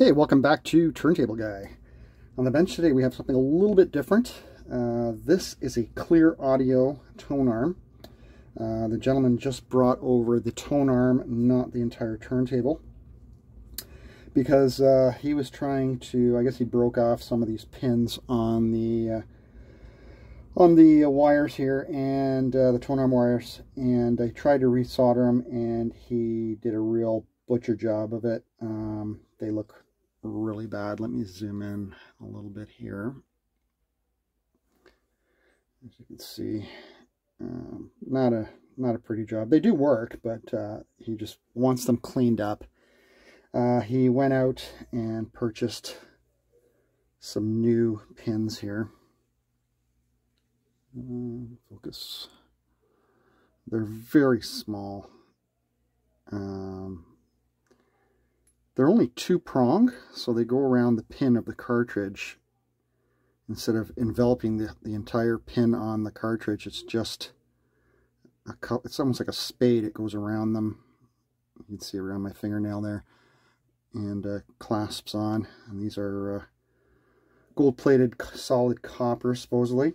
Hey, welcome back to Turntable Guy. On the bench today we have something a little bit different. This is a clear audio Tonearm. The gentleman just brought over the Tonearm, not the entire turntable, because he was trying to, I guess he broke off some of these pins on the wires here, and the Tonearm wires, and I tried to resolder them, and he did a real butcher job of it. They look really bad. Let me zoom in a little bit here. As you can see, not a pretty job. They do work, but he just wants them cleaned up. He went out and purchased some new pins here. Focus. They're very small. They're only two-prong, so they go around the pin of the cartridge. Instead of enveloping the entire pin on the cartridge, it's just it's almost like a spade. It goes around them. You can see around my fingernail there, and clasps on. And these are gold-plated solid copper, supposedly.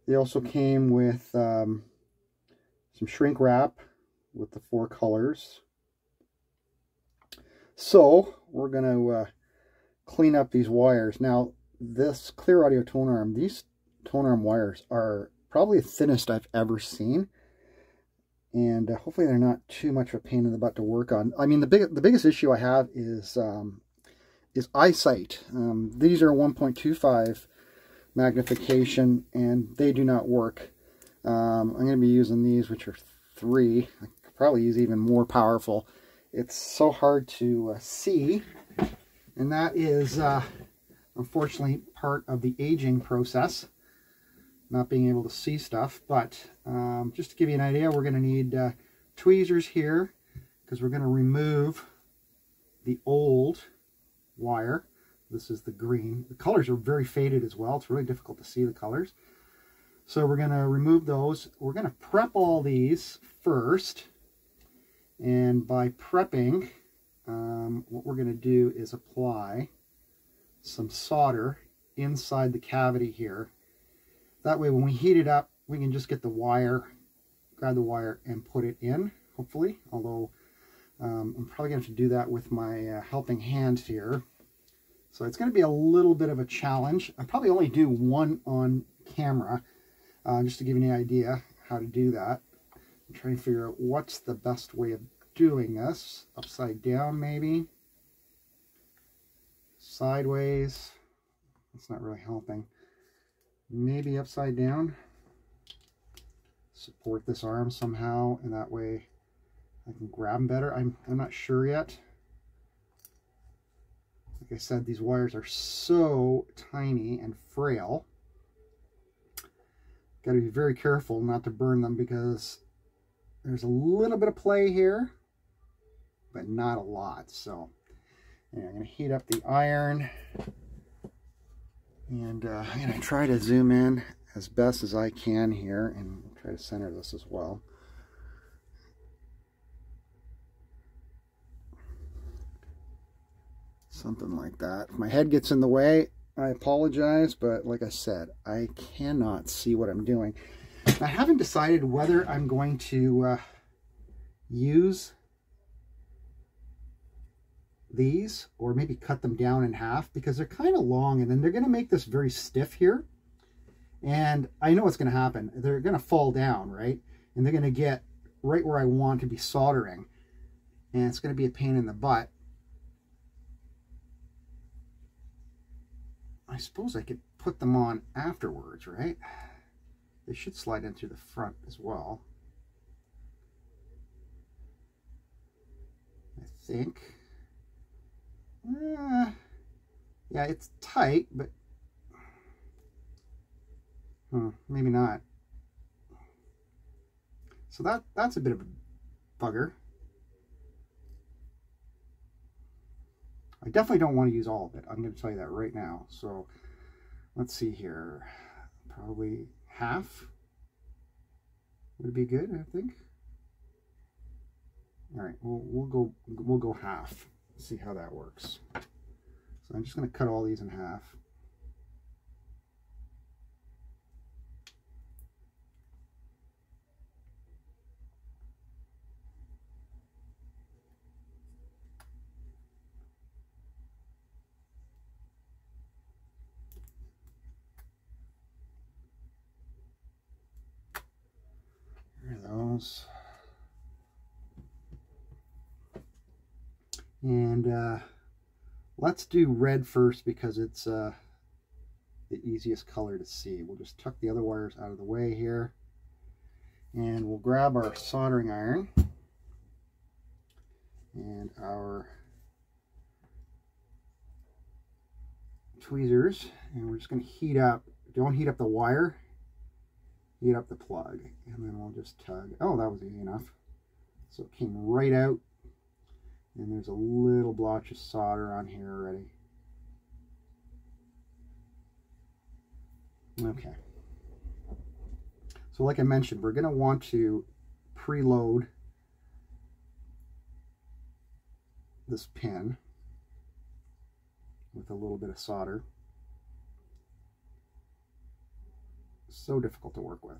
They also came with some shrink wrap with the 4 colors. So we're going to clean up these wires. Now, this clear audio Tonearm, these Tonearm wires are probably the thinnest I've ever seen, and hopefully they're not too much of a pain in the butt to work on. I mean, the biggest issue I have is eyesight. These are 1.25 magnification, and they do not work. I'm going to be using these, which are 3. I could probably use even more powerful. It's so hard to see, and that is unfortunately part of the aging process, not being able to see stuff. But just to give you an idea, we're going to need tweezers here, because we're going to remove the old wire. This is the green. The colors are very faded as well. It's really difficult to see the colors. So we're going to remove those. We're going to prep all these first. And by prepping, what we're going to do is apply some solder inside the cavity here. That way when we heat it up, we can just get the wire, grab the wire and put it in, hopefully. Although I'm probably going to have to do that with my helping hand here. So it's going to be a little bit of a challenge. I'll probably only do one on camera, just to give you an idea how to do that. I'm trying to figure out what's the best way of doing this. Upside down, maybe. Sideways. That's not really helping. Maybe upside down. Support this arm somehow, and that way I can grab them better. I'm not sure yet. Like I said, these wires are so tiny and frail. Got to be very careful not to burn them, because there's a little bit of play here, but not a lot. So I'm going to heat up the iron, and I'm going to try to zoom in as best as I can here and try to center this as well. Something like that. If my head gets in the way, I apologize, but like I said, I cannot see what I'm doing. I haven't decided whether I'm going to use these or maybe cut them down in half, because they're kind of long, and then they're going to make this very stiff here. And I know what's going to happen. They're going to fall down, right? And they're going to get right where I want to be soldering. And it's going to be a pain in the butt. I suppose I could put them on afterwards, right? They should slide in through the front as well, I think. Yeah, it's tight, but maybe not. So that's a bit of a bugger. I definitely don't want to use all of it. I'm going to tell you that right now. So let's see here. Probably half would be good, I think. All right, we'll go half. See how that works. So I'm just going to cut all these in half. Here are those. And let's do red first because it's the easiest color to see. We'll just tuck the other wires out of the way here. And we'll grab our soldering iron and our tweezers, and we're just going to heat up. Don't heat up the wire, heat up the plug, and then we'll just tug. Oh, that was easy enough. So it came right out, and there's a little blotch of solder on here already. Okay. So like I mentioned, we're going to want to preload this pin with a little bit of solder. So difficult to work with.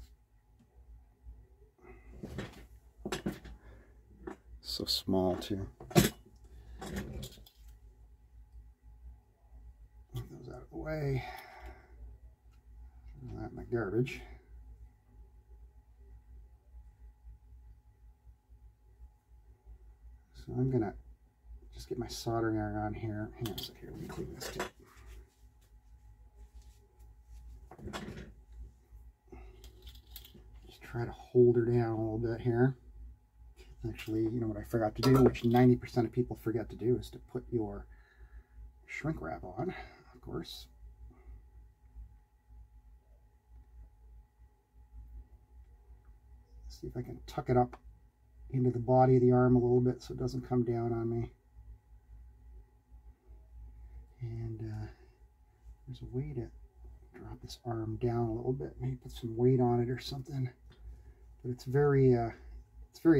So small too. Move those out of the way. Throw that in the garbage. So I'm gonna just get my soldering iron on here. Hang on a second, let me clean this too. Just try to hold her down a little bit here. Actually, you know what I forgot to do, which 90% of people forget to do, is to put your shrink wrap on, of course. See if I can tuck it up into the body of the arm a little bit so it doesn't come down on me. And there's a way to drop this arm down a little bit, maybe put some weight on it or something. But it's very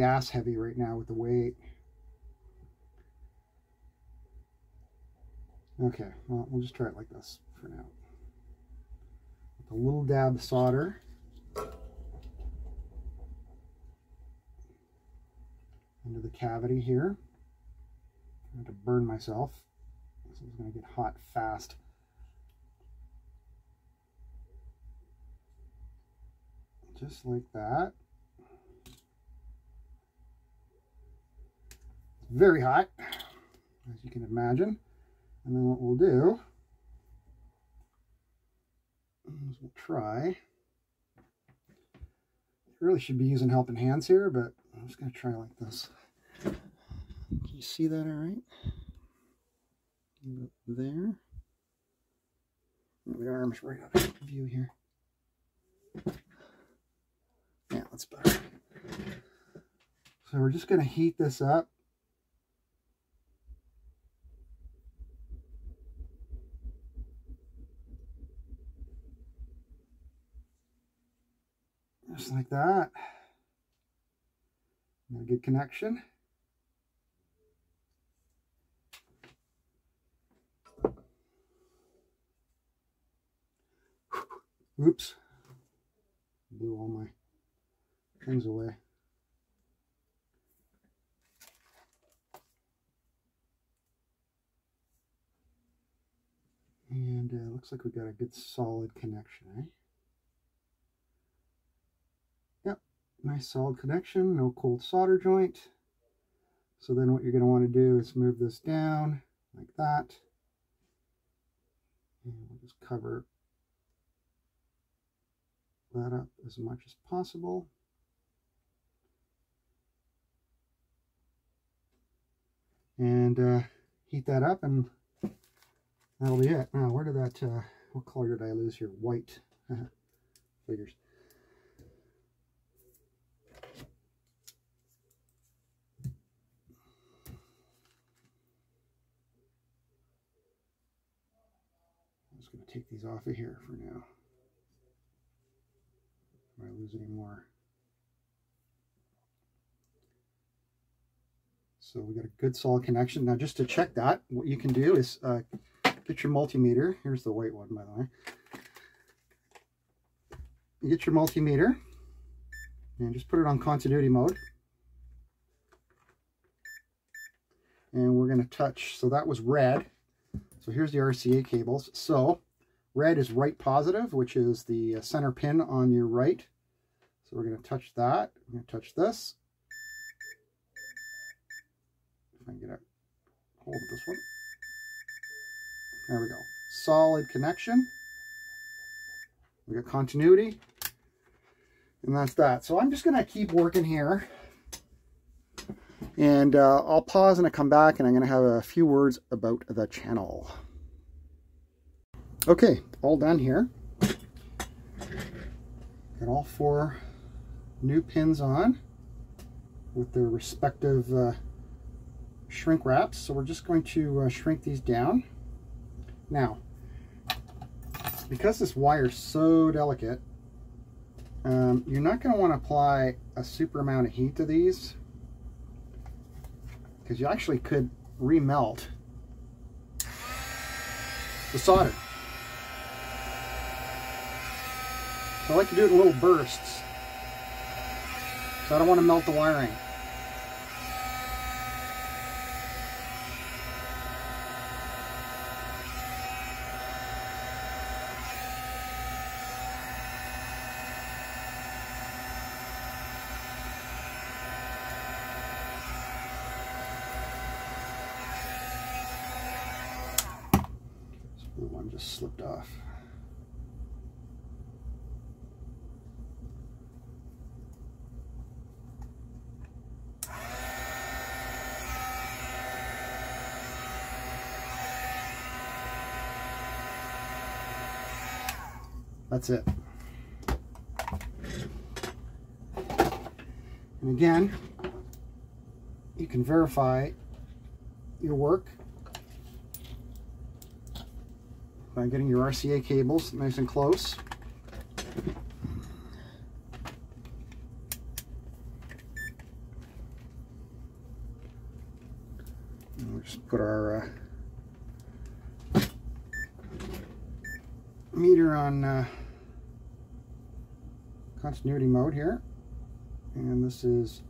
ass heavy right now with the weight. Okay, well, we'll just try it like this for now. With a little dab of solder. Into the cavity here. I'm going to burn myself. This is going to get hot fast. Just like that. It's very hot, as you can imagine. And then what we'll do is we'll try. Really should be using helping hands here, but I'm just going to try like this. Can you see that all right? There. The arm's right up in view here. Yeah, that's better. So we're just going to heat this up. Just like that. Got a good connection. Oops. Blew all my things away. And looks like we got a good solid connection, eh? Yep, nice solid connection, no cold solder joint. So then what you're going to want to do is move this down like that. And we'll just cover that up as much as possible. And heat that up, and that'll be it. Now, where did that, what color did I lose here? White. Figures. I'm just going to take these off of here for now. Before I lose any more. So we got a good solid connection. Now just to check that, what you can do is get your multimeter. Here's the white one, by the way. You get your multimeter and just put it on continuity mode. And we're going to touch, so that was red. So here's the RCA cables. So red is right positive, which is the center pin on your right. So we're going to touch that. I'm going to touch this. If I can get a hold of this one. There we go. Solid connection. We got continuity. And that's that. So I'm just going to keep working here. And I'll pause and I come back and I'm going to have a few words about the channel. Okay, all done here. Got all 4 new pins on with their respective shrink wraps. So we're just going to shrink these down. Now, because this wire is so delicate, you're not going to want to apply a super amount of heat to these, because you actually could remelt the solder. So I like to do it in little bursts, so I don't want to melt the wiring. The one just slipped off. That's it. And again, you can verify your work by getting your RCA cables nice and close. And we'll just put our meter on continuity mode here. And this is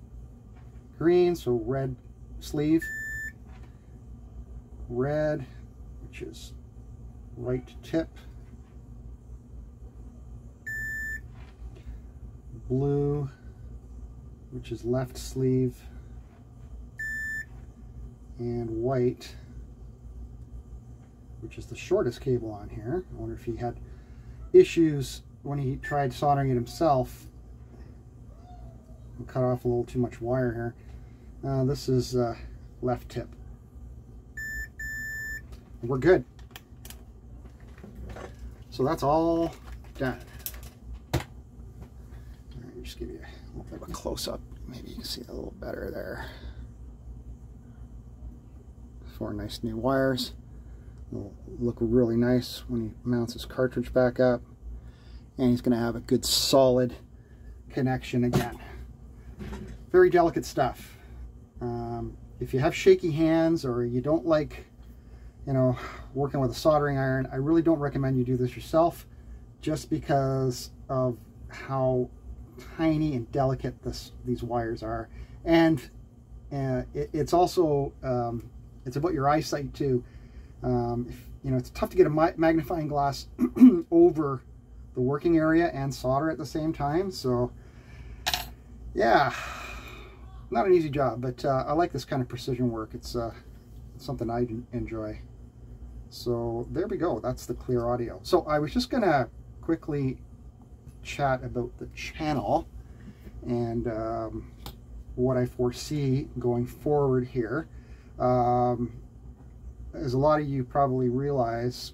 green, so red sleeve. Red, which is right tip. Blue, which is left sleeve. And white, which is the shortest cable on here. I wonder if he had issues when he tried soldering it himself. Cut off a little too much wire here. This is left tip. We're good. So that's all done. Let me just give you a little bit of a close-up. Maybe you can see it a little better there. 4 nice new wires. It'll look really nice when he mounts his cartridge back up. And he's going to have a good solid connection again. Very delicate stuff. If you have shaky hands or you don't like, you know, working with a soldering iron, I really don't recommend you do this yourself, just because of how tiny and delicate these wires are. And it's also it's about your eyesight too. You know, it's tough to get a magnifying glass over the working area and solder at the same time. So yeah, not an easy job, but I like this kind of precision work. It's something I enjoy. So there we go. That's the clear audio. So I was just gonna quickly chat about the channel and what I foresee going forward here. As a lot of you probably realize,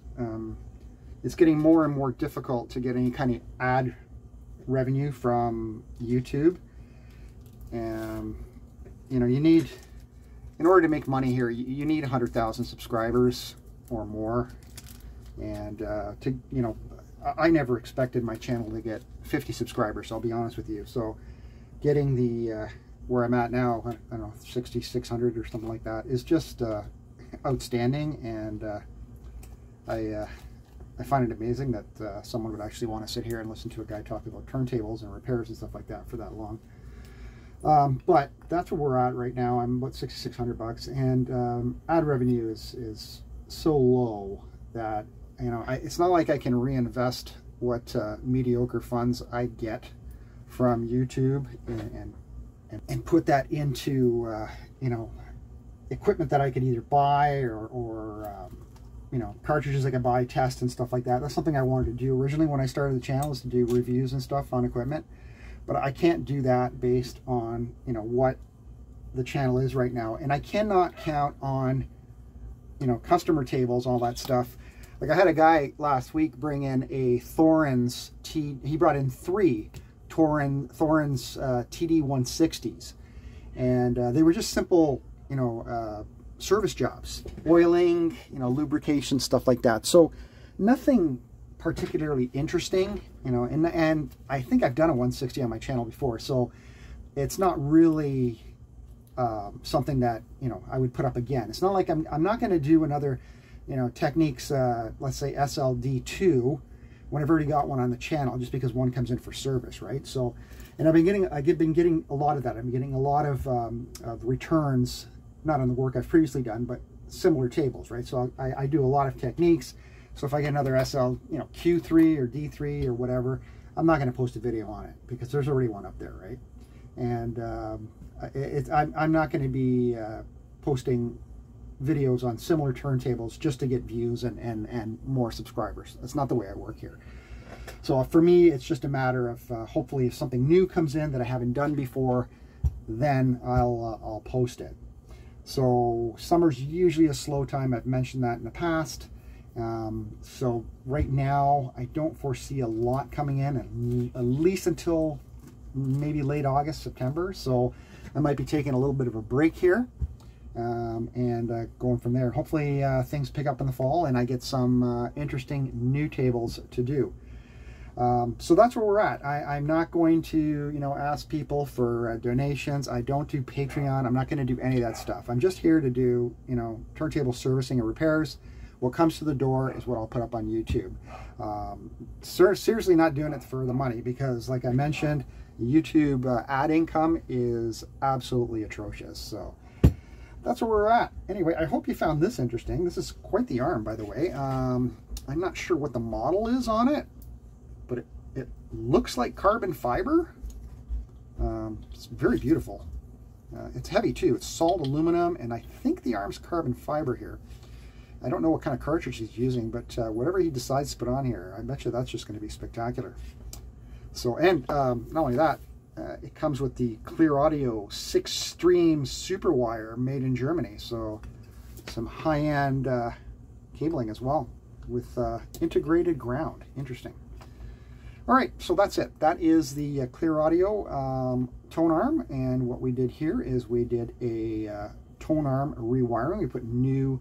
it's getting more and more difficult to get any kind of ad revenue from YouTube. You know, you need, in order to make money here, you need 100,000 subscribers or more. And to, you know, I never expected my channel to get 50 subscribers, I'll be honest with you. So getting the where I'm at now, I don't know, 6,600 or something like that, is just outstanding. And I find it amazing that someone would actually want to sit here and listen to a guy talk about turntables and repairs and stuff like that for that long. But that's where we're at right now. I'm about $6,600, and ad revenue is so low that, you know, it's not like I can reinvest what mediocre funds I get from YouTube and put that into you know, equipment that I could either buy or you know, cartridges I could buy, test and stuff like that. That's something I wanted to do originally when I started the channel, is to do reviews and stuff on equipment. But I can't do that based on, you know, what the channel is right now. And I cannot count on, you know, customer tables, all that stuff. Like, I had a guy last week bring in a Thorens he brought in 3 Thorens TD160s. And they were just simple, you know, service jobs, oiling, you know, lubrication, stuff like that. So nothing particularly interesting, you know, and I think I've done a 160 on my channel before, so it's not really something that, you know, I would put up again. It's not like I'm not going to do another, you know, Techniques, let's say SLD2, when I've already got one on the channel, just because one comes in for service, right? So, and I've been getting a lot of that. I'm getting a lot of returns, not on the work I've previously done, but similar tables, right? So I do a lot of Techniques. So if I get another SL, you know, Q3 or D3 or whatever, I'm not going to post a video on it because there's already one up there, right? And I'm not going to be posting videos on similar turntables just to get views and more subscribers. That's not the way I work here. So for me, it's just a matter of hopefully if something new comes in that I haven't done before, then I'll post it. So summer's usually a slow time. I've mentioned that in the past. So right now I don't foresee a lot coming in at least until maybe late August, September. So I might be taking a little bit of a break here and going from there. Hopefully things pick up in the fall and I get some interesting new tables to do. So that's where we're at. I'm not going to, you know, ask people for donations. I don't do Patreon. I'm not going to do any of that stuff. I'm just here to do, you know, turntable servicing and repairs. What comes to the door is what I'll put up on YouTube. Seriously not doing it for the money because, like I mentioned, YouTube ad income is absolutely atrocious. So that's where we're at. Anyway, I hope you found this interesting. This is quite the arm, by the way. I'm not sure what the model is on it, but it looks like carbon fiber. It's very beautiful. It's heavy too. It's solid aluminum, and I think the arm's carbon fiber here. I don't know what kind of cartridge he's using, but whatever he decides to put on here, I bet you that's just going to be spectacular. So, and not only that, it comes with the Clear Audio 6-stream super wire made in Germany. So some high-end cabling as well with integrated ground. Interesting. All right, so that's it. That is the Clear Audio Tonearm, and what we did here is we did a Tonearm rewiring. We put new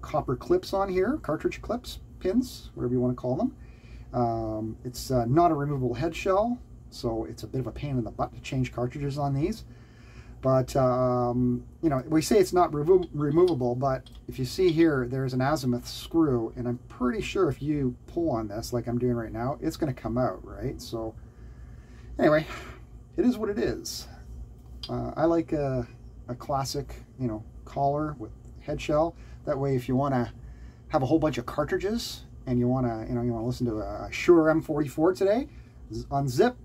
copper clips on here, cartridge clips, pins, whatever you want to call them. It's not a removable head shell, so it's a bit of a pain in the butt to change cartridges on these. But, you know, we say it's not removable, but if you see here, there's an azimuth screw, and I'm pretty sure if you pull on this, like I'm doing right now, it's going to come out, right? So, anyway, it is what it is. I like a classic, you know, collar with head shell. That way, if you want to have a whole bunch of cartridges and you want to, you know, you want to listen to a Shure M44 today, unzip,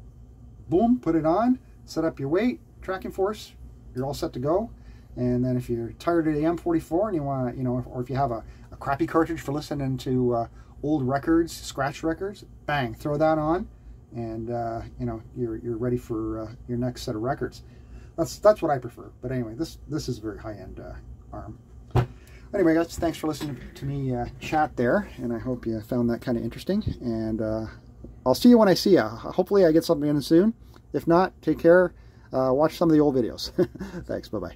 boom, put it on, set up your weight, tracking force, you're all set to go. And then if you're tired of the M44 and you want to, you know, or if you have a crappy cartridge for listening to old records, scratch records, bang, throw that on, and you know, you're ready for your next set of records. That's what I prefer. But anyway, this is a very high-end arm. Anyway, guys, thanks for listening to me chat there, and I hope you found that kind of interesting. And I'll see you when I see you. Hopefully I get something in soon. If not, take care. Watch some of the old videos. Thanks. Bye-bye.